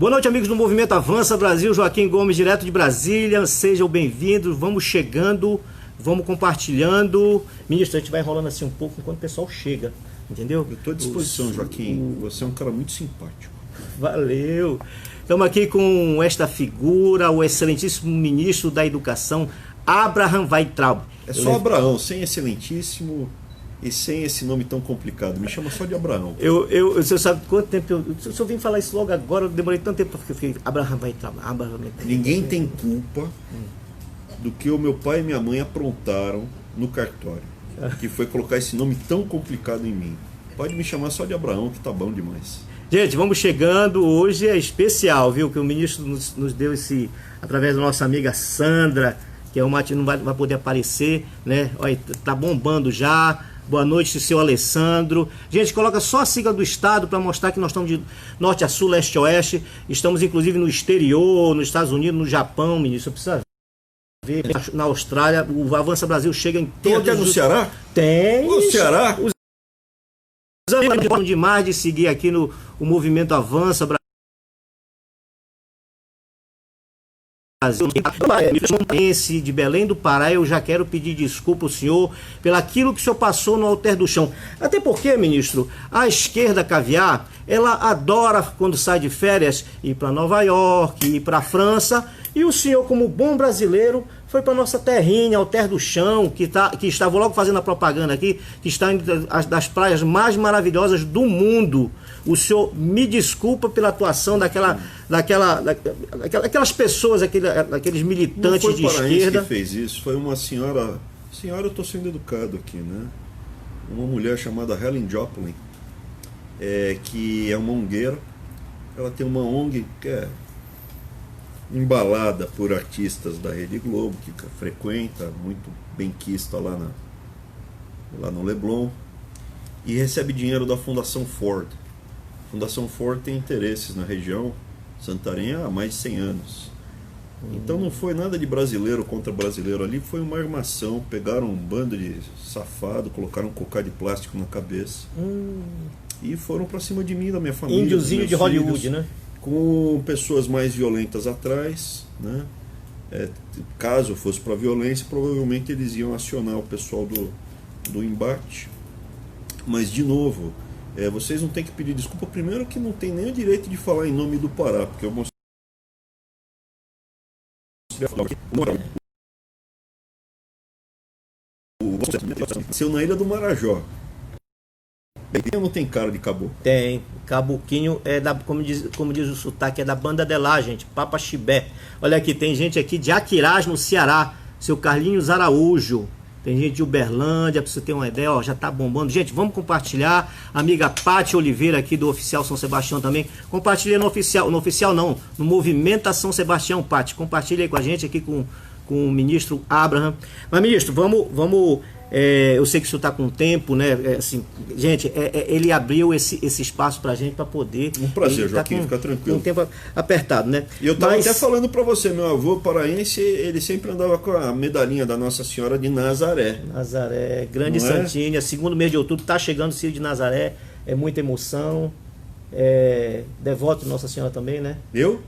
Boa noite, amigos do Movimento Avança Brasil. Joaquim Gomes, direto de Brasília. Sejam bem-vindos. Vamos chegando, vamos compartilhando. Ministro, a gente vai enrolando assim um pouco enquanto o pessoal chega, entendeu? Eu estou à disposição, Joaquim. Você é um cara muito simpático. Valeu. Estamos aqui com esta figura, o excelentíssimo ministro da Educação, Abraham Weintraub. É só Abraão, sem excelentíssimo e sem esse nome tão complicado. Me chama só de Abraão. Você sabe quanto tempo se eu vim falar isso logo agora, eu demorei tanto tempo porque eu fiquei Abraham Weintraub. Ninguém tem culpa do que o meu pai e minha mãe aprontaram no cartório, que foi colocar esse nome tão complicado em mim. Pode me chamar só de Abraão, que tá bom demais. Gente, vamos chegando. Hoje é especial, viu? Que o ministro nos deu esse, através da nossa amiga Sandra, que é uma que não vai poder aparecer, né? Olha, tá bombando já. Boa noite, seu Alessandro. Gente, coloca só a sigla do estado para mostrar que nós estamos de norte a sul, leste a oeste. Estamos inclusive no exterior, nos Estados Unidos, no Japão, ministro. Precisa ver. Na Austrália, o Avança Brasil chega em todos. Tem até no Ceará? Tem. O Ceará? Os amigos gostam demais de seguir aqui no o Movimento Avança Brasil. De Belém do Pará, eu já quero pedir desculpa ao senhor pelo aquilo que o senhor passou no Alter do Chão. Até porque, ministro, a esquerda caviar, ela adora quando sai de férias ir para Nova York, ir para a França, e o senhor, como bom brasileiro, foi para nossa terrinha, Alter do Chão, que estava logo fazendo a propaganda aqui, que está entre das praias mais maravilhosas do mundo. O senhor me desculpa pela atuação daquelas pessoas, aqueles militantes de esquerda. Que fez isso, foi uma senhora, eu estou sendo educado aqui, né? Uma mulher chamada Helen Joplin, que é uma ongueira. Ela tem uma ONG que é embalada por artistas da Rede Globo, que frequenta, muito benquista lá no Leblon, e recebe dinheiro da Fundação Ford. A Fundação Ford tem interesses na região Santarém há mais de 100 anos. Então não foi nada de brasileiro contra brasileiro ali, foi uma armação. Pegaram um bando de safado, colocaram um cocá de plástico na cabeça e foram para cima de mim, da minha família. Índiozinho de Hollywood, filhos, né? Com pessoas mais violentas atrás, né? Caso fosse para violência, provavelmente eles iam acionar o pessoal do embate. Mas, de novo, vocês não têm que pedir desculpa. Primeiro que não tem nem o direito de falar em nome do Pará, porque eu mostrei nasceu na Ilha do Marajó. Não tem cara de caboclo. Tem. Caboquinho é da, como diz o sotaque, é da banda de lá, gente. Papa Chibé. Olha aqui, tem gente aqui de Aquirás, no Ceará. Seu Carlinhos Araújo. Tem gente de Uberlândia, pra você ter uma ideia, ó, já tá bombando. Gente, vamos compartilhar. Amiga Pati Oliveira aqui do Oficial São Sebastião também. Compartilha no oficial não, no Movimento São Sebastião, Pati. Compartilha aí com a gente aqui com o ministro Abraham. Mas, ministro, vamos eu sei que o senhor está com tempo, né? Assim, gente, ele abriu esse espaço para a gente para poder. Um prazer, Joaquim, fica tranquilo. Com um tempo apertado, né? E eu estava até falando para você, meu avô paraense, ele sempre andava com a medalhinha da Nossa Senhora de Nazaré. Nazaré, grande santinha, segundo mês de outubro, está chegando o Círio de Nazaré, é muita emoção. Devoto de Nossa Senhora também, né? Eu?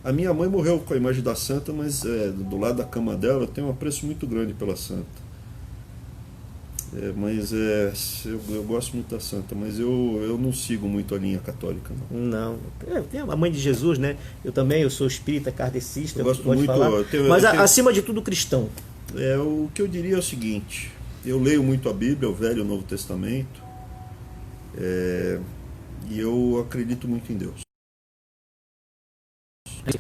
A minha mãe morreu com a imagem da Santa, mas do lado da cama dela eu tenho um apreço muito grande pela Santa. Mas eu gosto muito da Santa, mas eu não sigo muito a linha católica, não. Tem a Mãe de Jesus, né? Eu sou espírita, kardecista, eu gosto muito, mas acima de tudo cristão. O que eu diria é o seguinte: eu leio muito a Bíblia, o Velho e o Novo Testamento, e eu acredito muito em Deus. A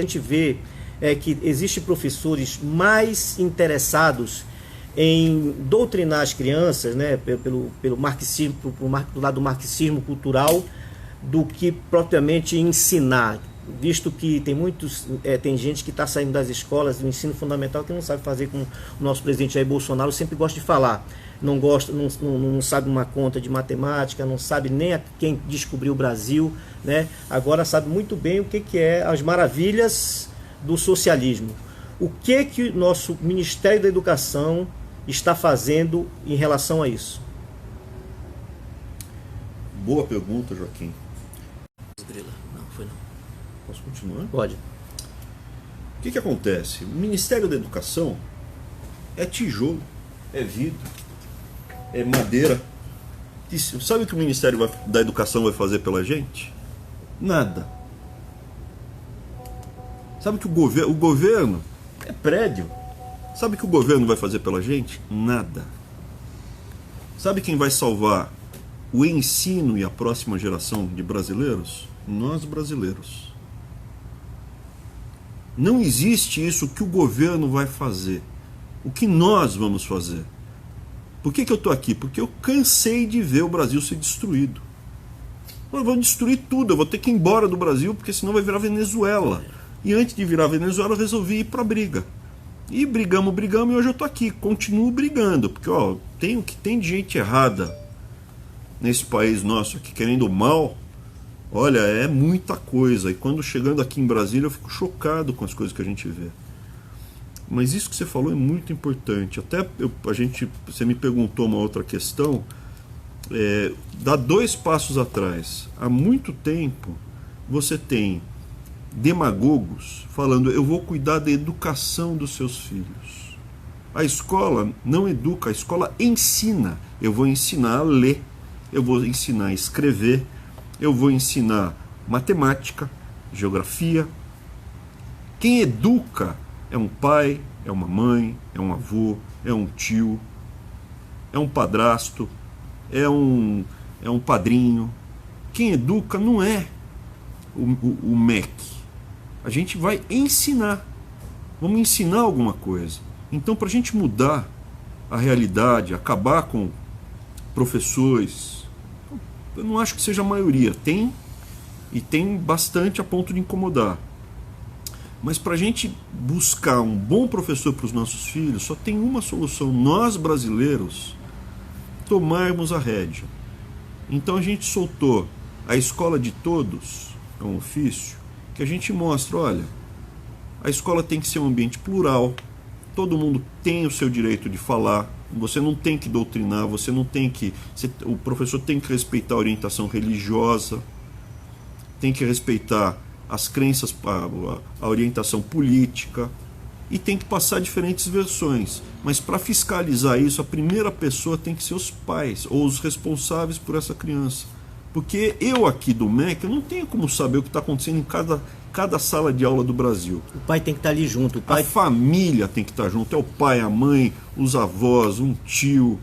gente vê que existem professores mais interessados em doutrinar as crianças, né, pelo marxismo, do lado do marxismo cultural, do que propriamente ensinar, visto que tem gente que está saindo das escolas do ensino fundamental que não sabe fazer, como o nosso presidente Jair Bolsonaro sempre gosta de falar. Não sabe uma conta de matemática, não sabe nem quem descobriu o Brasil, né? Agora sabe muito bem o que é as maravilhas do socialismo. O que o nosso Ministério da Educação está fazendo em relação a isso? Boa pergunta, Joaquim. Não, foi não. Posso continuar? Pode. O que acontece? O Ministério da Educação é tijolo, é vidro, é madeira. E sabe o que o Ministério da Educação vai fazer pela gente? Nada. Sabe que o governo é prédio. Sabe o que o governo vai fazer pela gente? Nada. Sabe quem vai salvar o ensino e a próxima geração de brasileiros? Nós brasileiros. Não existe isso que o governo vai fazer. O que nós vamos fazer? Por que eu estou aqui? Porque eu cansei de ver o Brasil ser destruído. Eu vou destruir tudo, eu vou ter que ir embora do Brasil, porque senão vai virar Venezuela. E antes de virar Venezuela, eu resolvi ir para a briga. E brigamos, e hoje eu estou aqui. Continuo brigando, porque o que tem de gente errada nesse país nosso aqui, querendo o mal. Olha, é muita coisa. E quando chegando aqui em Brasília eu fico chocado com as coisas que a gente vê. Mas isso que você falou é muito importante. Até você me perguntou uma outra questão. Dá 2 passos atrás. Há muito tempo você tem demagogos falando: eu vou cuidar da educação dos seus filhos. A escola não educa, a escola ensina. Eu vou ensinar a ler, eu vou ensinar a escrever, eu vou ensinar matemática, geografia. Quem educa é um pai, é uma mãe, é um avô, é um tio, é um padrasto, é um padrinho. Quem educa não é o MEC. A gente vai ensinar. Vamos ensinar alguma coisa. Então, para a gente mudar a realidade, acabar com professores, eu não acho que seja a maioria. Tem, e tem bastante a ponto de incomodar. Mas para a gente buscar um bom professor para os nossos filhos, só tem uma solução: nós brasileiros tomarmos a rédea. Então a gente soltou a Escola de Todos, é um ofício, que a gente mostra: olha, a escola tem que ser um ambiente plural, todo mundo tem o seu direito de falar, você não tem que doutrinar, o professor tem que respeitar a orientação religiosa, tem que respeitar as crenças, a orientação política, e tem que passar diferentes versões. Mas para fiscalizar isso, a primeira pessoa tem que ser os pais ou os responsáveis por essa criança. Porque eu aqui do MEC, eu não tenho como saber o que está acontecendo em cada sala de aula do Brasil. O pai tem que estar ali junto. A família tem que estar junto. É o pai, a mãe, os avós, um tio,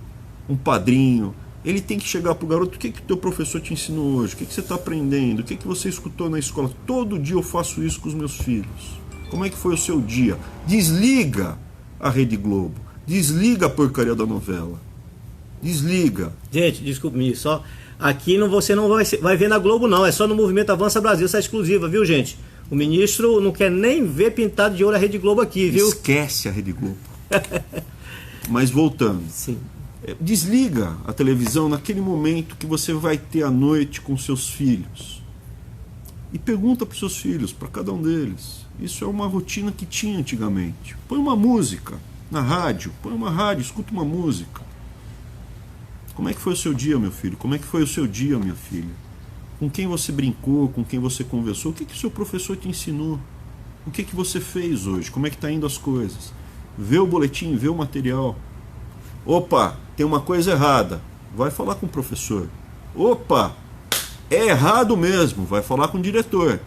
um padrinho. Ele tem que chegar para o garoto: o que o teu professor te ensinou hoje? O que você está aprendendo? O que você escutou na escola? Todo dia eu faço isso com os meus filhos. Como é que foi o seu dia? Desliga a Rede Globo. Desliga a porcaria da novela. Desliga. Gente, desculpe-me, só... Aqui você não vai ver na Globo, não. É só no Movimento Avança Brasil, essa é exclusiva, viu, gente? O ministro não quer nem ver pintado de ouro a Rede Globo aqui, viu? Esquece a Rede Globo. Mas voltando. Sim. Desliga a televisão naquele momento que você vai ter à noite com seus filhos. E pergunta para os seus filhos, para cada um deles. Isso é uma rotina que tinha antigamente. Põe uma música na rádio, escuta uma música. Como é que foi o seu dia, meu filho? Como é que foi o seu dia, minha filha? Com quem você brincou, com quem você conversou? O que o seu professor te ensinou? O que você fez hoje? Como é que está indo as coisas? Vê o boletim, vê o material. Opa, tem uma coisa errada. Vai falar com o professor. Opa, é errado mesmo. Vai falar com o diretor.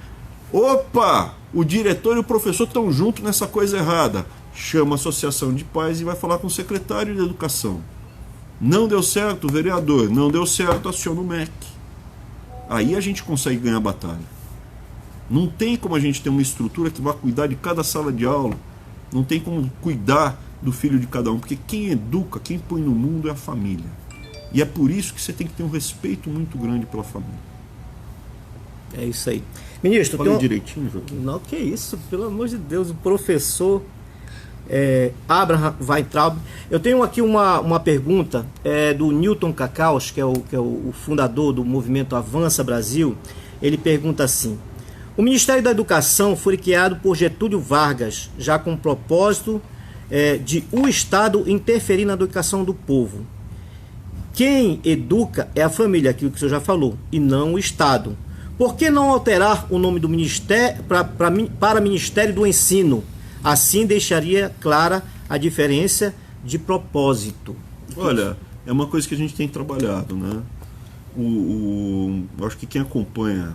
Opa, o diretor e o professor estão juntos nessa coisa errada. Chama a associação de pais e vai falar com o secretário de educação. Não deu certo, vereador. Não deu certo, aciona o MEC. Aí a gente consegue ganhar a batalha. Não tem como a gente ter uma estrutura que vá cuidar de cada sala de aula. Não tem como cuidar do filho de cada um. Porque quem educa, quem põe no mundo é a família. E é por isso que você tem que ter um respeito muito grande pela família. É isso aí. Ministro, falei direitinho, Joaquim? Não, que isso, pelo amor de Deus, o professor Abraham Weintraub. Eu tenho aqui uma pergunta do Newton Cacaus, que é o fundador do movimento Avança Brasil. Ele pergunta assim: o Ministério da Educação foi criado por Getúlio Vargas, já com o propósito de o Estado interferir na educação do povo. Quem educa é a família, aquilo que o senhor já falou, e não o Estado. Por que não alterar o nome do Ministério para Ministério do Ensino? Assim deixaria clara a diferença de propósito. Olha, é uma coisa que a gente tem trabalhado, né? Eu acho que quem acompanha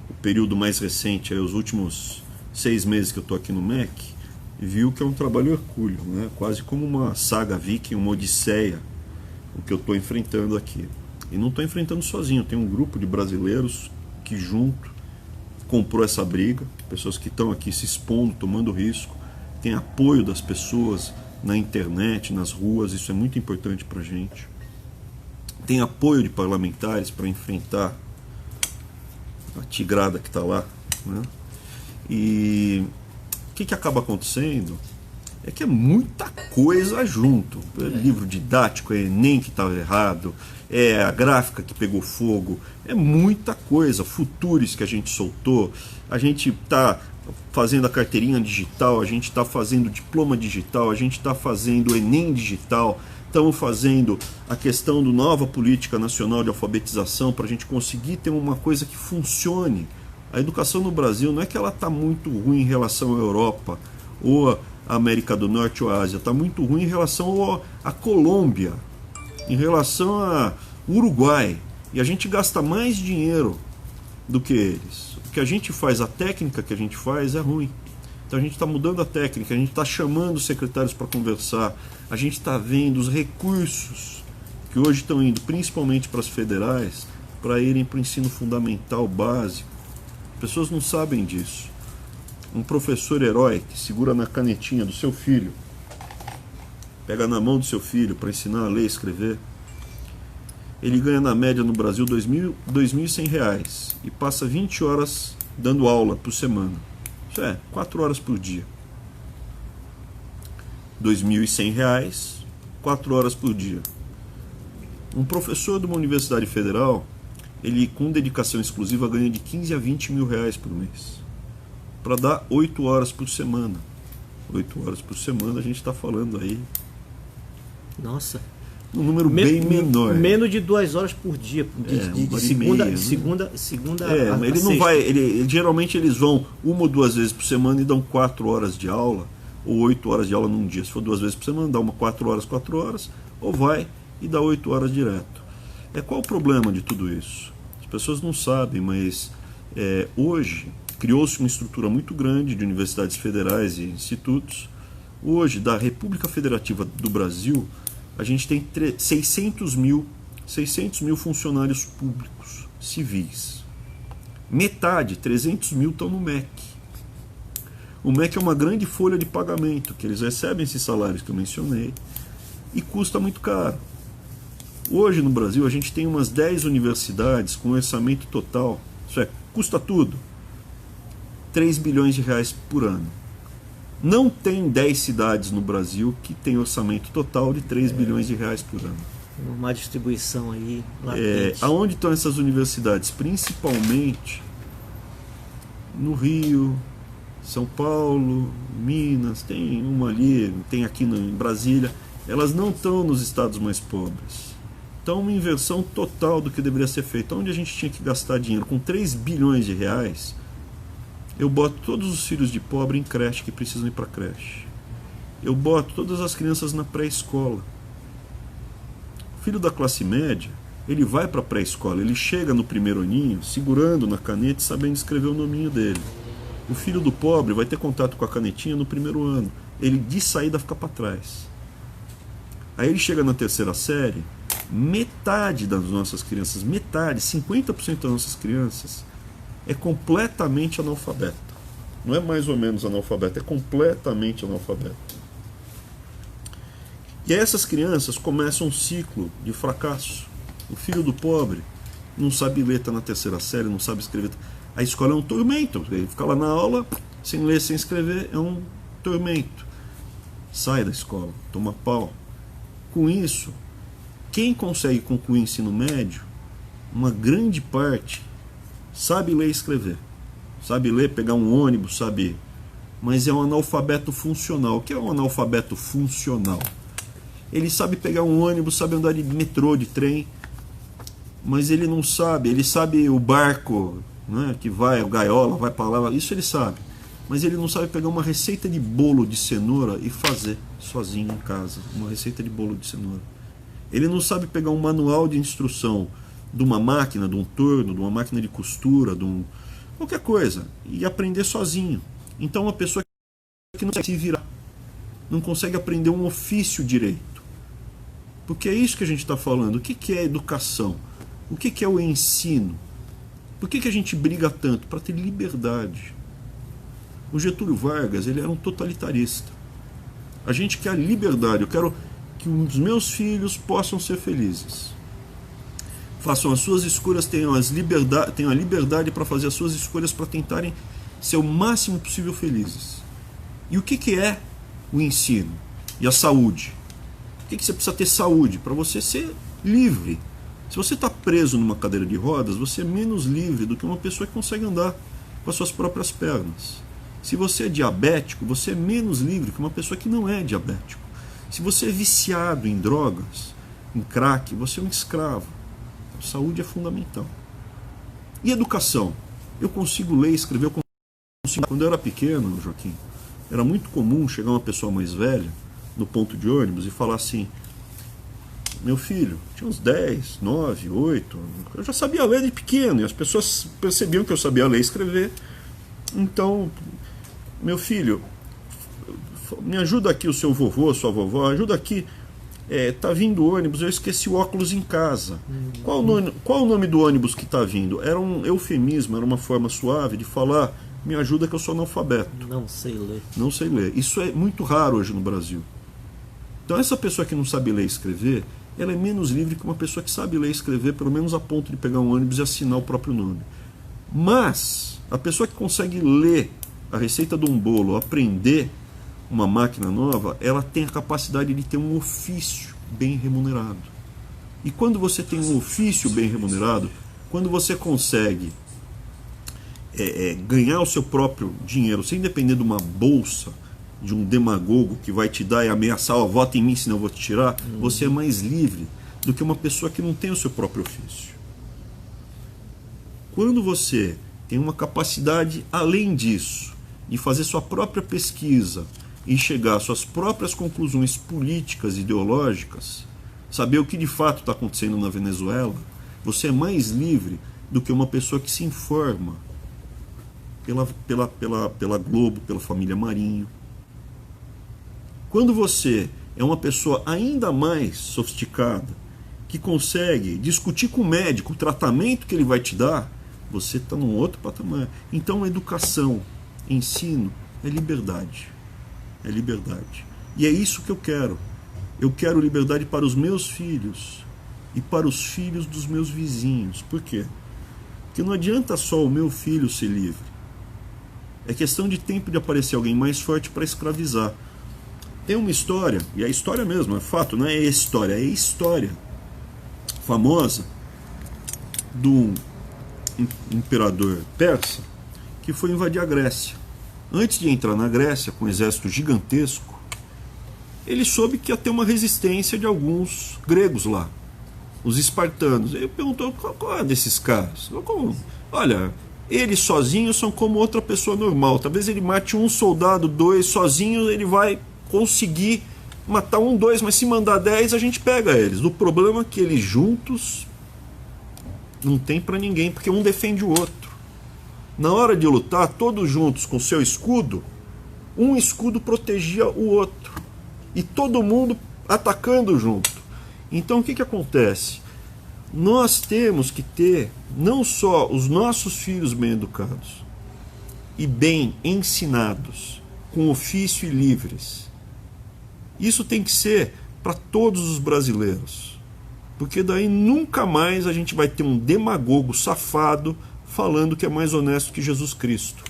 o período mais recente, os últimos 6 meses que eu estou aqui no MEC, viu que é um trabalho hercúleo, né? Quase como uma saga viking, uma odisseia, o que eu estou enfrentando aqui. E não estou enfrentando sozinho, tem um grupo de brasileiros que junto comprou essa briga, pessoas que estão aqui se expondo, tomando risco, tem apoio das pessoas na internet, nas ruas, isso é muito importante para a gente. Tem apoio de parlamentares para enfrentar a tigrada que está lá, né? E o que acaba acontecendo é que é muita coisa junto. É livro didático, é Enem que estava errado, é a gráfica que pegou fogo, é muita coisa. Futures que a gente soltou, a gente está fazendo a carteirinha digital, a gente está fazendo diploma digital, a gente está fazendo o Enem digital, estamos fazendo a questão da nova política nacional de alfabetização para a gente conseguir ter uma coisa que funcione. A educação no Brasil não é que ela está muito ruim em relação à Europa ou à América do Norte ou à Ásia, está muito ruim em relação à Colômbia, em relação ao Uruguai, e a gente gasta mais dinheiro do que eles. O que a gente faz, a técnica que a gente faz é ruim. Então a gente está mudando a técnica, a gente está chamando os secretários para conversar, a gente está vendo os recursos que hoje estão indo principalmente para as federais, para irem para o ensino fundamental básico. As pessoas não sabem disso. Um professor herói que segura na canetinha do seu filho, pega na mão do seu filho para ensinar a ler e escrever, ele ganha na média no Brasil R$ 2.100 e passa 20 horas dando aula por semana. Isso é 4 horas por dia. R$ 2.100, 4 horas por dia. Um professor de uma universidade federal, ele com dedicação exclusiva ganha de 15 a 20 mil reais por mês, para dar 8 horas por semana. 8 horas por semana a gente está falando aí. Nossa. Um número bem menor. Menos de 2 horas por dia, de segunda ele não vai. Geralmente eles vão 1 ou 2 vezes por semana e dão 4 horas de aula, ou 8 horas de aula num dia. Se for 2 vezes por semana, dá 4 horas, ou vai e dá 8 horas direto. Qual o problema de tudo isso? As pessoas não sabem, mas hoje criou-se uma estrutura muito grande de universidades federais e institutos. Hoje, da República Federativa do Brasil, a gente tem 600 mil funcionários públicos civis. Metade, 300 mil, estão no MEC. O MEC é uma grande folha de pagamento, que eles recebem esses salários que eu mencionei, e custa muito caro. Hoje no Brasil a gente tem umas 10 universidades com orçamento total, isso é, custa tudo, 3 bilhões de reais por ano. Não tem 10 cidades no Brasil que tem orçamento total de 3 bilhões de reais por ano. Uma distribuição aí aonde estão essas universidades? Principalmente no Rio, São Paulo, Minas, tem uma ali, tem aqui em Brasília. Elas não estão nos estados mais pobres. Então uma inversão total do que deveria ser feito. Onde a gente tinha que gastar dinheiro com 3 bilhões de reais, eu boto todos os filhos de pobre em creche que precisam ir para creche. Eu boto todas as crianças na pré-escola. O filho da classe média, ele vai para a pré-escola, ele chega no primeiro aninho segurando na caneta e sabendo escrever o nominho dele. O filho do pobre vai ter contato com a canetinha no primeiro ano. Ele de saída fica para trás. Aí ele chega na 3ª série, metade das nossas crianças, 50% das nossas crianças é completamente analfabeta. Não é mais ou menos analfabeta, é completamente analfabeta. E essas crianças começam um ciclo de fracasso. O filho do pobre não sabe ler, está na 3ª série, não sabe escrever. A escola é um tormento. Ele fica lá na aula, sem ler, sem escrever, é um tormento. Sai da escola, toma pau. Com isso, quem consegue concluir o ensino médio, uma grande parte sabe ler e escrever. Sabe ler, pegar um ônibus, sabe mas é um analfabeto funcional. O que é um analfabeto funcional? Ele sabe pegar um ônibus, sabe andar de metrô, de trem, mas ele não sabe, ele sabe o barco, né, que vai, o gaiola, vai para lá, isso ele sabe. Mas ele não sabe pegar uma receita de bolo de cenoura e fazer sozinho em casa, uma receita de bolo de cenoura. Ele não sabe pegar um manual de instrução de uma máquina, de um torno, de uma máquina de costura, qualquer coisa, e aprender sozinho. Então uma pessoa que não consegue se virar, não consegue aprender um ofício direito. Porque é isso que a gente está falando. O que é educação? O que é o ensino? Por que a gente briga tanto? Para ter liberdade. O Getúlio Vargas, ele era um totalitarista. A gente quer a liberdade. Eu quero que os meus filhos possam ser felizes. Façam as suas escolhas, tenham a liberdade para fazer as suas escolhas, para tentarem ser o máximo possível felizes. E o que é o ensino? E a saúde? Por que você precisa ter saúde? Para você ser livre. Se você está preso numa cadeira de rodas, você é menos livre do que uma pessoa que consegue andar com as suas próprias pernas. Se você é diabético, você é menos livre que uma pessoa que não é diabético. Se você é viciado em drogas, em crack, você é um escravo. A saúde é fundamental. E educação? Eu consigo ler e escrever, eu consigo. Quando eu era pequeno, Joaquim, era muito comum chegar uma pessoa mais velha no ponto de ônibus e falar assim: meu filho, tinha uns 10, 9, 8, eu já sabia ler de pequeno, e as pessoas percebiam que eu sabia ler e escrever. Então, meu filho, me ajuda aqui, o seu vovô, a sua vovó, ajuda aqui, tá vindo o ônibus, eu esqueci o óculos em casa. Qual o nome do ônibus que está vindo? Era um eufemismo, era uma forma suave de falar: me ajuda que eu sou analfabeto. Não sei ler. Não sei ler. Isso é muito raro hoje no Brasil. Então essa pessoa que não sabe ler e escrever, ela é menos livre que uma pessoa que sabe ler e escrever, pelo menos a ponto de pegar um ônibus e assinar o próprio nome. Mas a pessoa que consegue ler a receita de um bolo, aprender uma máquina nova, ela tem a capacidade de ter um ofício bem remunerado. E quando você tem um ofício bem remunerado, quando você consegue ganhar o seu próprio dinheiro sem depender de uma bolsa, de um demagogo que vai te dar e ameaçar: ó, vota em mim senão eu vou te tirar, você é mais livre do que uma pessoa que não tem o seu próprio ofício. Quando você tem uma capacidade, além disso, de fazer sua própria pesquisa e chegar às suas próprias conclusões políticas e ideológicas, saber o que de fato está acontecendo na Venezuela, você é mais livre do que uma pessoa que se informa pela Globo, pela família Marinho. Quando você é uma pessoa ainda mais sofisticada, que consegue discutir com o médico o tratamento que ele vai te dar, você está num outro patamar. Então, educação, ensino, é liberdade. É liberdade. E é isso que eu quero. Eu quero liberdade para os meus filhos e para os filhos dos meus vizinhos. Por quê? Porque não adianta só o meu filho ser livre. É questão de tempo de aparecer alguém mais forte para escravizar. Tem uma história, e é história mesmo, é fato, não é história, é história famosa de um imperador persa que foi invadir a Grécia. Antes de entrar na Grécia com um exército gigantesco, ele soube que ia ter uma resistência de alguns gregos lá, os espartanos. Ele perguntou: qual é desses caras? Olha, eles sozinhos são como outra pessoa normal. Talvez ele mate um soldado, 2, sozinho ele vai conseguir matar 1, 2, mas se mandar 10 a gente pega eles. O problema é que eles juntos não tem para ninguém, porque um defende o outro. Na hora de lutar, todos juntos com seu escudo, um escudo protegia o outro. E todo mundo atacando junto. Então o que acontece? Nós temos que ter não só os nossos filhos bem educados e bem ensinados, com ofício e livres. Isso tem que ser para todos os brasileiros. Porque daí nunca mais a gente vai ter um demagogo safado falando que é mais honesto que Jesus Cristo.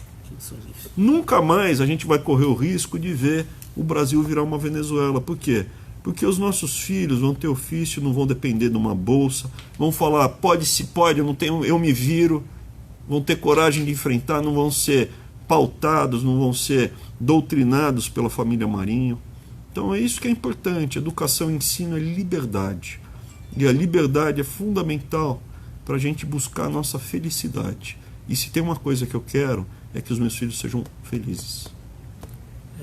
Nunca mais a gente vai correr o risco de ver o Brasil virar uma Venezuela. Por quê? Porque os nossos filhos vão ter ofício, não vão depender de uma bolsa, vão falar: pode, se pode, eu não tenho, eu me viro, vão ter coragem de enfrentar, não vão ser pautados, não vão ser doutrinados pela família Marinho. Então é isso que é importante. Educação e ensino é liberdade. E a liberdade é fundamental para a gente buscar a nossa felicidade. E se tem uma coisa que eu quero, é que os meus filhos sejam felizes.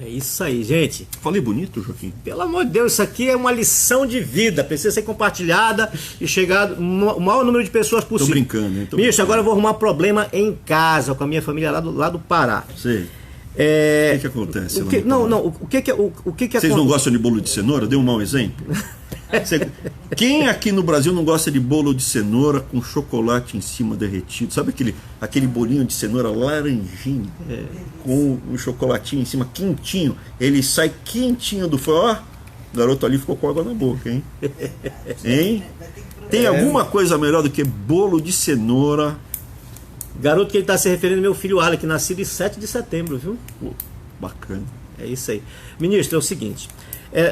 É isso aí, gente. Falei bonito, Joaquim? Pelo amor de Deus, isso aqui é uma lição de vida. Precisa ser compartilhada e chegar o maior número de pessoas possível. Tô brincando, hein? Ministro, agora eu vou arrumar problema em casa com a minha família lá do Pará. Sei. O que acontece? O que Vocês não gostam de bolo de cenoura? Dê um mau exemplo. Quem aqui no Brasil não gosta de bolo de cenoura com chocolate em cima derretido? Sabe aquele bolinho de cenoura laranjinho com um chocolatinho em cima quentinho? Ele sai quentinho do forno. Ó, o garoto ali ficou com água na boca, hein? Hein? Tem alguma coisa melhor do que bolo de cenoura? Garoto que ele está se referindo ao meu filho Alec, nascido em 7 de setembro, viu? Pô, bacana. É isso aí. Ministro, é o seguinte,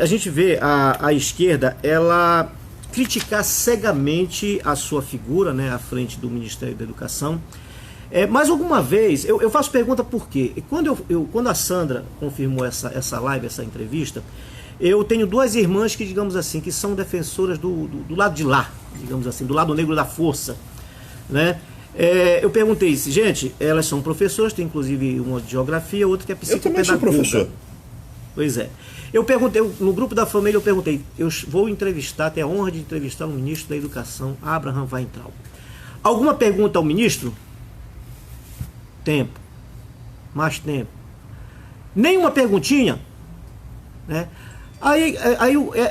a gente vê a esquerda, ela criticar cegamente a sua figura, né, à frente do Ministério da Educação. Mas alguma vez, eu faço pergunta por quê? Quando a Sandra confirmou essa live, essa entrevista, eu tenho duas irmãs que, digamos assim, que são defensoras do lado de lá, digamos assim, do lado negro da força, né? Eu perguntei, gente, elas são professoras, tem inclusive uma de geografia, outra que é psicopedagoga. Eu também sou professor. Pois é. Eu perguntei, no grupo da família, eu perguntei, eu vou entrevistar, tenho a honra de entrevistar o ministro da Educação, Abraham Weintraub. Alguma pergunta ao ministro? Tempo. Mais tempo. Nenhuma perguntinha, né? Aí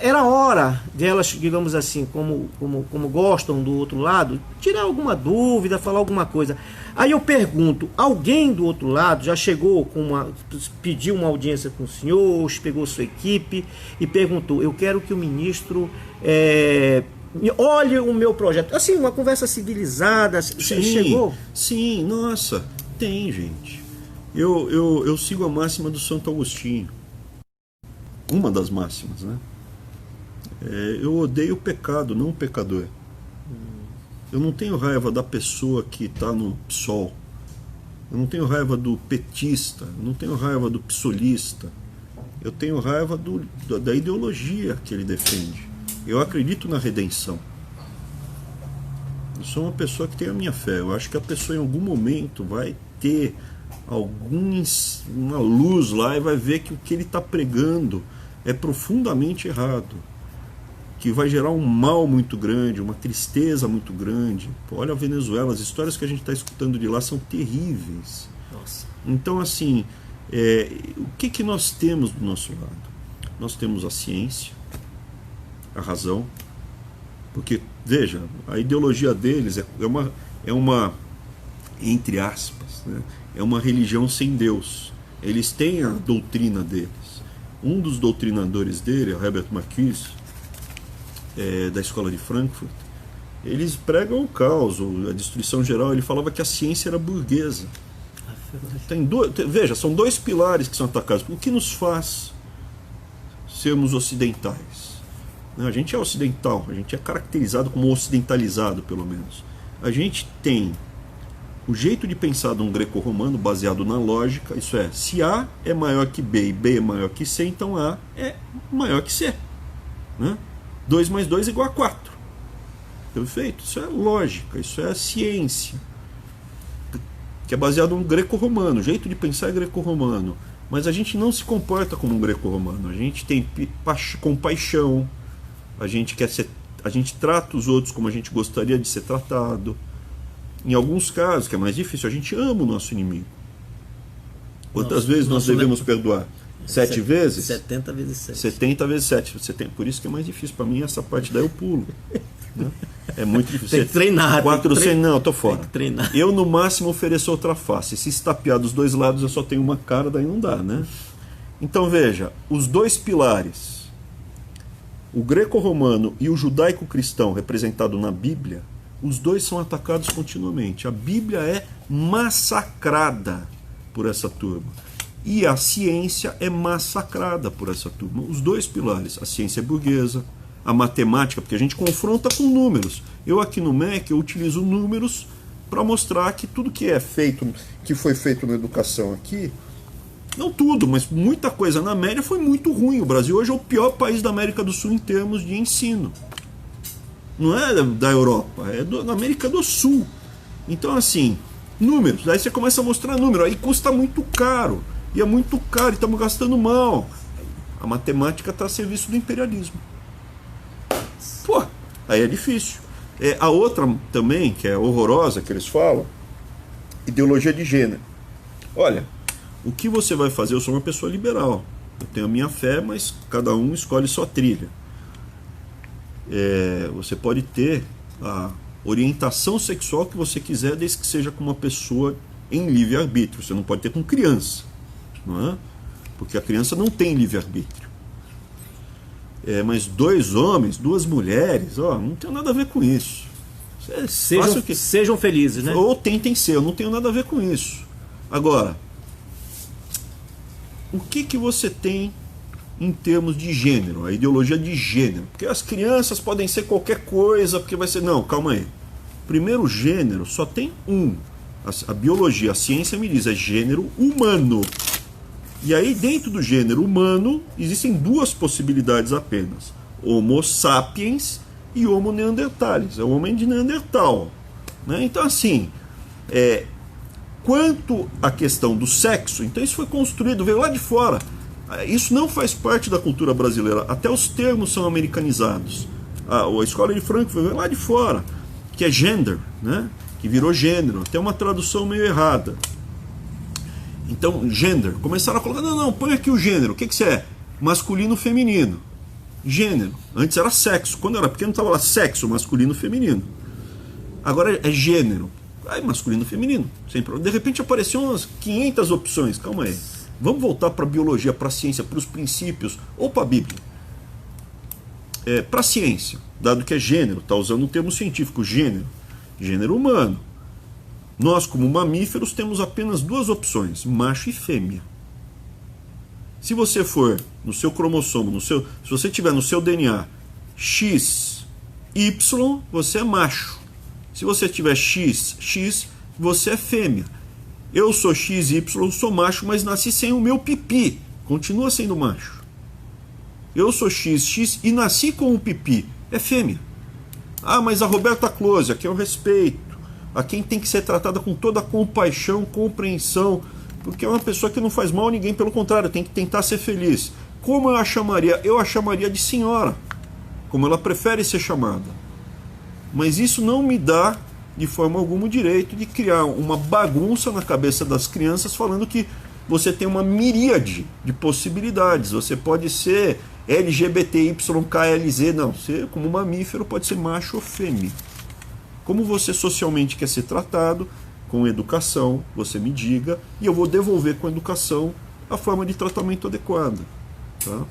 era hora delas, digamos assim, como gostam do outro lado, tirar alguma dúvida, falar alguma coisa. Aí eu pergunto, alguém do outro lado já chegou pediu uma audiência com o senhor, pegou sua equipe e perguntou, eu quero que o ministro olhe o meu projeto. Assim, uma conversa civilizada, chegou? Sim, nossa, tem, gente. Eu sigo a máxima do Santo Agostinho. Uma das máximas, né? Eu odeio o pecado, não o pecador. Eu não tenho raiva da pessoa que está no PSOL. Eu não tenho raiva do petista. Eu não tenho raiva do psolista. Eu tenho raiva da ideologia que ele defende. Eu acredito na redenção. Eu sou uma pessoa que tem a minha fé. Eu acho que a pessoa em algum momento vai ter uma luz lá e vai ver que o que ele está pregando é profundamente errado, que vai gerar um mal muito grande, uma tristeza muito grande. Pô, olha a Venezuela, as histórias que a gente está escutando de lá são terríveis. Nossa. Então, assim, o que nós temos do nosso lado? Nós temos a ciência, a razão, porque, veja, a ideologia deles é uma entre aspas, né, é uma religião sem Deus. Eles têm a doutrina deles. Um dos doutrinadores dele, Herbert Marcuse, da escola de Frankfurt, eles pregam o caos, a destruição geral. Ele falava que a ciência era burguesa. Veja, são dois pilares que são atacados. O que nos faz sermos ocidentais? A gente é ocidental, a gente é caracterizado como ocidentalizado, pelo menos. A gente tem o jeito de pensar de um greco-romano baseado na lógica, isso é, se A é maior que B e B é maior que C, então A é maior que C. Né? 2 mais 2 é igual a 4. Perfeito? Isso é lógica, isso é ciência. Que é baseado no greco-romano, o jeito de pensar é greco-romano. Mas a gente não se comporta como um greco-romano. A gente tem compaixão, a gente trata os outros como a gente gostaria de ser tratado. Em alguns casos, que é mais difícil, a gente ama o nosso inimigo. Quantas vezes nós devemos perdoar? 7 vezes? 70 vezes 7. 70 vezes 7. Por isso que é mais difícil. Para mim, essa parte daí eu pulo. Né? É muito difícil. Tem que treinar. 400, não, eu tô fora. Tem que treinar. Eu, no máximo, ofereço outra face. Se estapear dos dois lados, eu só tenho uma cara, daí não dá, né? Então, veja, os dois pilares, o greco-romano e o judaico-cristão, representado na Bíblia, os dois são atacados continuamente. A Bíblia é massacrada por essa turma. E a ciência é massacrada por essa turma. Os dois pilares. A ciência é burguesa, a matemática, porque a gente confronta com números. Eu aqui no MEC, eu utilizo números para mostrar que tudo que foi feito na educação aqui, não tudo, mas muita coisa na média foi muito ruim. O Brasil hoje é o pior país da América do Sul em termos de ensino. Não é da Europa, é da América do Sul. Então, assim, números. Aí você começa a mostrar número, aí custa muito caro. E é muito caro, e estamos gastando mal. A matemática está a serviço do imperialismo. Pô, aí é difícil. A outra também, que é horrorosa, que eles falam, ideologia de gênero. Olha, o que você vai fazer? Eu sou uma pessoa liberal. Eu tenho a minha fé, mas cada um escolhe sua trilha. Você pode ter a orientação sexual que você quiser, desde que seja com uma pessoa em livre-arbítrio. Você não pode ter com criança, não é? Porque a criança não tem livre-arbítrio. Mas 2 homens, 2 mulheres, não tem nada a ver com isso. Sejam felizes, né? Ou tentem ser, eu não tenho nada a ver com isso. Agora, o que você tem em termos de gênero, a ideologia de gênero? Porque as crianças podem ser qualquer coisa, porque vai ser... Não, calma aí. Primeiro, gênero só tem um. A biologia, a ciência me diz, é gênero humano. E aí, dentro do gênero humano, existem 2 possibilidades apenas. Homo sapiens e Homo neanderthalis. É o homem de Neandertal. Né? Então, assim... Quanto à questão do sexo, então isso foi construído, veio lá de fora. Isso não faz parte da cultura brasileira. Até os termos são americanizados. A escola de Frankfurt veio lá de fora, que é gender, né? Que virou gênero. Tem uma tradução meio errada. Então, gender. Começaram a colocar, não, põe aqui o gênero. O que você é? Masculino, feminino. Gênero. Antes era sexo. Quando eu era pequeno estava lá sexo, masculino, feminino. Agora é gênero. Aí, masculino e feminino, sem problema. De repente apareciam umas 500 opções. Calma aí. Vamos voltar para a biologia, para a ciência, para os princípios, ou para a Bíblia. Para a ciência, dado que é gênero, está usando um termo científico, gênero humano. Nós, como mamíferos, temos apenas 2 opções, macho e fêmea. Se você for no seu cromossomo, se você tiver no seu DNA X, Y, você é macho. Se você tiver XX, você é fêmea. Eu sou XY, sou macho, mas nasci sem o meu pipi. Continua sendo macho. Eu sou XX e nasci com o pipi. É fêmea. Mas a Roberta Close, a quem eu respeito, a quem tem que ser tratada com toda a compaixão, compreensão, porque é uma pessoa que não faz mal a ninguém, pelo contrário, tem que tentar ser feliz. Como eu a chamaria? Eu a chamaria de senhora, como ela prefere ser chamada. Mas isso não me dá, de forma alguma, o direito de criar uma bagunça na cabeça das crianças falando que você tem uma miríade de possibilidades. Você pode ser LGBTYKLZ, não. Você, como mamífero, pode ser macho ou fêmea. Como você socialmente quer ser tratado, com educação, você me diga, e eu vou devolver com educação a forma de tratamento adequada. Tá?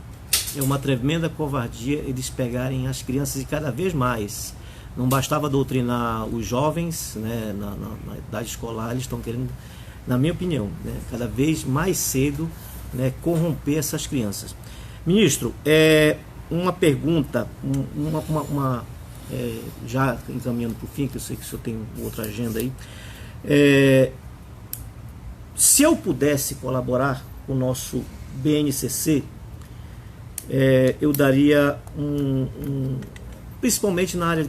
É uma tremenda covardia eles pegarem as crianças e cada vez mais. Não bastava doutrinar os jovens, né, na idade escolar, eles estão querendo, na minha opinião, né, cada vez mais cedo, né, corromper essas crianças. Ministro, uma pergunta, já encaminhando para o fim, que eu sei que o senhor tem outra agenda aí. Se eu pudesse colaborar com o nosso BNCC, eu daria principalmente na área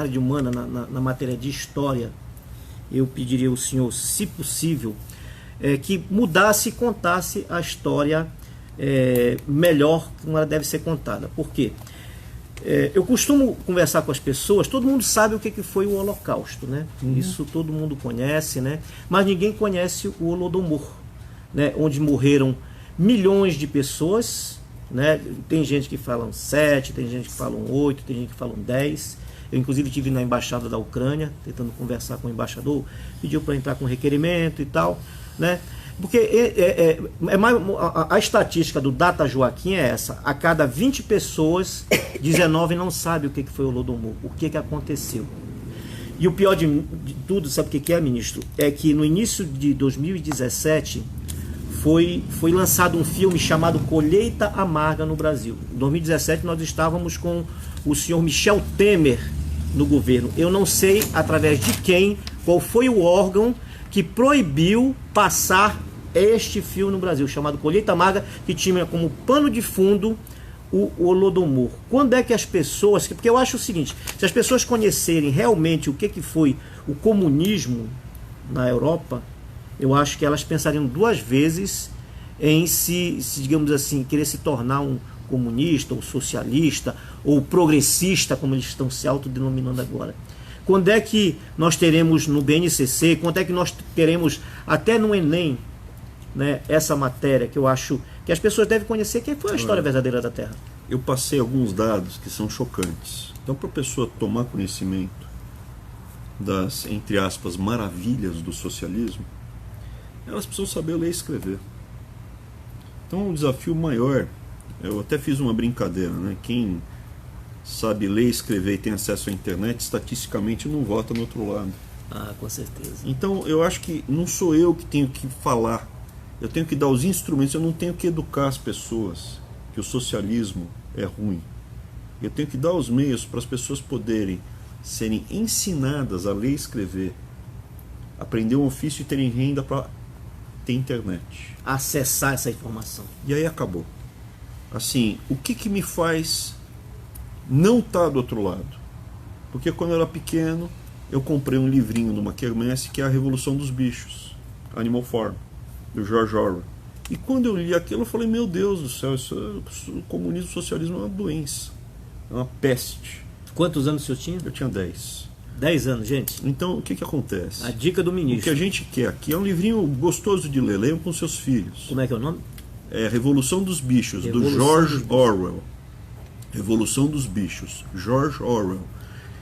de humana, na matéria de história, eu pediria ao senhor, se possível, que mudasse e contasse a história melhor como ela deve ser contada. Por quê? Eu costumo conversar com as pessoas, todo mundo sabe o que foi o Holocausto, né? Isso todo mundo conhece, né? Mas ninguém conhece o Holodomor, né? Onde morreram milhões de pessoas, né? Tem gente que falam 7, tem gente que falam 8, tem gente que falam 10. Eu inclusive estive na embaixada da Ucrânia, tentando conversar com o embaixador, pediu para entrar com requerimento e tal, né? Porque a estatística do Data Joaquim é essa: a cada 20 pessoas, 19 não sabe o que foi o Holodomor, o que aconteceu. E o pior de tudo, sabe o que é, ministro? É que no início de 2017 foi lançado um filme chamado Colheita Amarga no Brasil. Em 2017 nós estávamos com o senhor Michel Temer no governo. Eu não sei através de quem Qual foi o órgão que proibiu passar este filme no Brasil, chamado Colheita Amarga, que tinha como pano de fundo o Holodomor? Quando é que as pessoas... Porque eu acho o seguinte, se as pessoas conhecerem realmente o que foi o comunismo na Europa, eu acho que elas pensariam duas vezes em digamos assim, querer se tornar um comunista, ou socialista, ou progressista, como eles estão se autodenominando agora. Quando é que nós teremos no BNCC, quando é que nós teremos até no Enem, né, essa matéria que eu acho que as pessoas devem conhecer, que foi a história verdadeira da Terra? Eu passei alguns dados que são chocantes. Então, para a pessoa tomar conhecimento das, entre aspas, maravilhas do socialismo, elas precisam saber ler e escrever. Então, o desafio maior, eu até fiz uma brincadeira, né? Quem sabe ler e escrever e tem acesso à internet, estatisticamente não vota no outro lado. Ah, com certeza. Então, eu acho que não sou eu que tenho que falar, eu tenho que dar os instrumentos, eu não tenho que educar as pessoas que o socialismo é ruim. Eu tenho que dar os meios para as pessoas poderem serem ensinadas a ler e escrever, aprender um ofício e terem renda para ter internet. Acessar essa informação. E aí acabou. Assim, o que me faz não estar do outro lado? Porque quando eu era pequeno, eu comprei um livrinho numa quermesse que é A Revolução dos Bichos, Animal Farm, do George Orwell. E quando eu li aquilo, eu falei, meu Deus do céu, o comunismo, o socialismo é uma doença, é uma peste. Quantos anos o senhor tinha? Eu tinha 10. 10 anos, gente. Então, o que acontece? A dica do ministro. O que a gente quer aqui é um livrinho gostoso de ler, leiam com seus filhos. Como é que é o nome? É Revolução dos Bichos, do George Orwell. Revolução dos Bichos, George Orwell.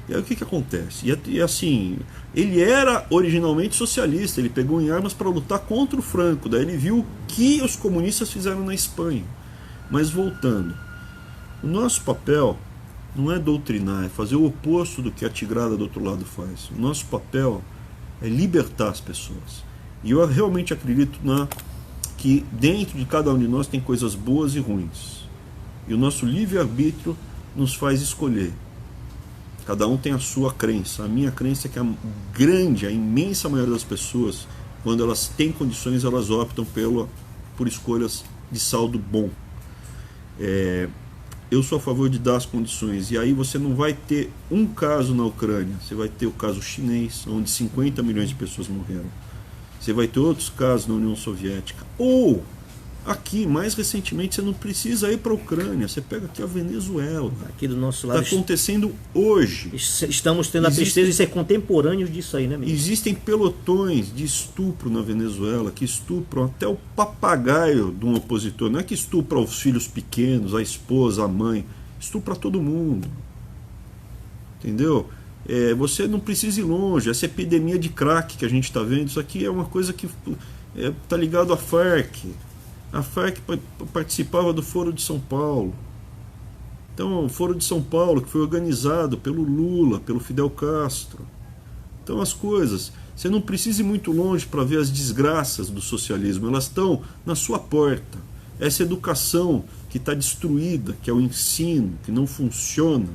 E aí o que acontece? E assim, ele era originalmente socialista, ele pegou em armas para lutar contra o Franco, daí ele viu o que os comunistas fizeram na Espanha. Mas voltando, o nosso papel não é doutrinar, é fazer o oposto do que a tigrada do outro lado faz. O nosso papel é libertar as pessoas. E eu realmente acredito que dentro de cada um de nós tem coisas boas e ruins. E o nosso livre-arbítrio nos faz escolher. Cada um tem a sua crença. A minha crença é que a imensa maioria das pessoas, quando elas têm condições, elas optam por escolhas de saldo bom. Eu sou a favor de dar as condições. E aí você não vai ter um caso na Ucrânia. Você vai ter o caso chinês, onde 50 milhões de pessoas morreram. Você vai ter outros casos na União Soviética. Ou, aqui, mais recentemente, você não precisa ir para a Ucrânia. Você pega aqui a Venezuela. Aqui do nosso lado. Está acontecendo hoje. Estamos tendo a tristeza de ser contemporâneos disso aí, né, ministro? Existem pelotões de estupro na Venezuela que estupram até o papagaio de um opositor. Não é que estupra os filhos pequenos, a esposa, a mãe. Estupra todo mundo. Entendeu? Você não precisa ir longe. Essa epidemia de crack que a gente está vendo, isso aqui é uma coisa que está ligado à Farc. A Farc participava do Foro de São Paulo. Então, o Foro de São Paulo, que foi organizado pelo Lula, pelo Fidel Castro. Então, as coisas, você não precisa ir muito longe para ver as desgraças do socialismo. Elas estão na sua porta. Essa educação que está destruída, que é o ensino, que não funciona,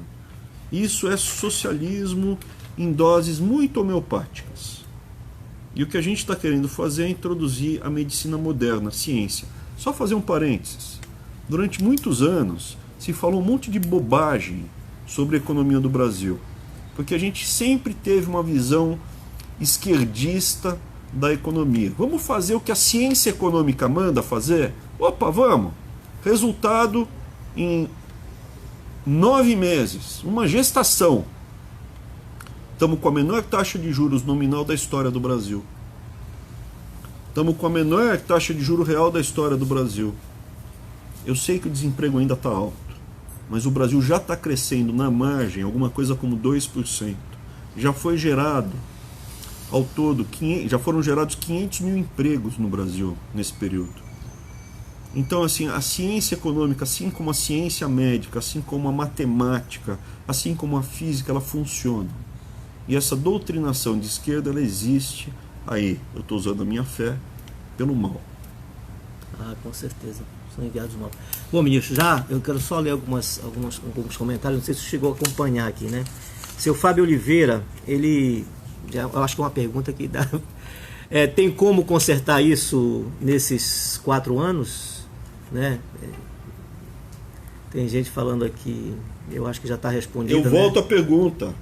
isso é socialismo em doses muito homeopáticas. E o que a gente está querendo fazer é introduzir a medicina moderna, a ciência. Só fazer um parênteses. Durante muitos anos se falou um monte de bobagem sobre a economia do Brasil, porque a gente sempre teve uma visão esquerdista da economia. Vamos fazer o que a ciência econômica manda fazer? Opa, vamos! Resultado em 9 meses, uma gestação. Estamos com a menor taxa de juros nominal da história do Brasil. Estamos com a menor taxa de juros real da história do Brasil. Eu sei que o desemprego ainda está alto, mas o Brasil já está crescendo na margem, alguma coisa como 2%. Já foi gerado, ao todo, já foram gerados 500 mil empregos no Brasil nesse período. Então, assim, a ciência econômica, assim como a ciência médica, assim como a matemática, assim como a física, ela funciona. E essa doutrinação de esquerda, ela existe aí. Eu estou usando a minha fé pelo mal. Ah, com certeza. São enviados mal. Bom, ministro, eu quero só ler alguns comentários, não sei se você chegou a acompanhar aqui, né? Seu Fábio Oliveira, ele eu acho que é uma pergunta que dá. Tem como consertar isso nesses 4 anos? Né? Tem gente falando aqui, eu acho que já está respondido. Eu volto à pergunta.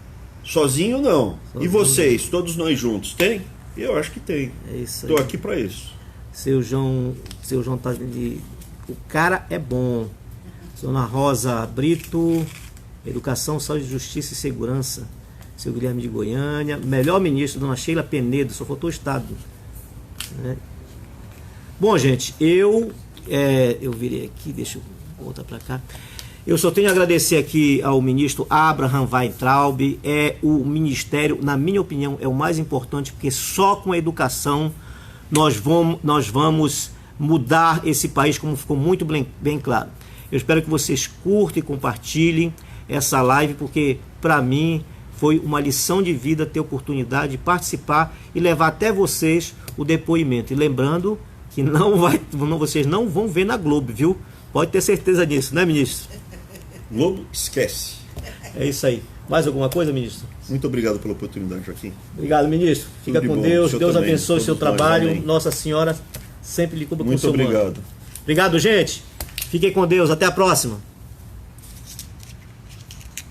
Sozinho não. Sozinho. E vocês, todos nós juntos, tem? Eu acho que tem. É isso aí. Estou aqui para isso. Seu João tá de... O cara é bom. Dona Rosa Brito, Educação, Saúde, Justiça e Segurança. Seu Guilherme de Goiânia. Melhor ministro, Dona Sheila Penedo. Só faltou o Estado. Né? Bom, gente, eu virei aqui, deixa eu voltar para cá. Eu só tenho a agradecer aqui ao ministro Abraham Weintraub. O ministério, na minha opinião, é o mais importante, porque só com a educação nós vamos mudar esse país, como ficou muito bem claro. Eu espero que vocês curtam e compartilhem essa live, porque para mim foi uma lição de vida ter a oportunidade de participar e levar até vocês o depoimento. E lembrando que vocês não vão ver na Globo, viu? Pode ter certeza disso, né, ministro? Globo, esquece. É isso aí. Mais alguma coisa, ministro? Muito obrigado pela oportunidade, Joaquim. Obrigado, ministro. Fica com Deus. Deus abençoe o seu trabalho. Nossa Senhora sempre lhe cubra com o seu manto. Muito obrigado. Obrigado, gente. Fiquem com Deus. Até a próxima.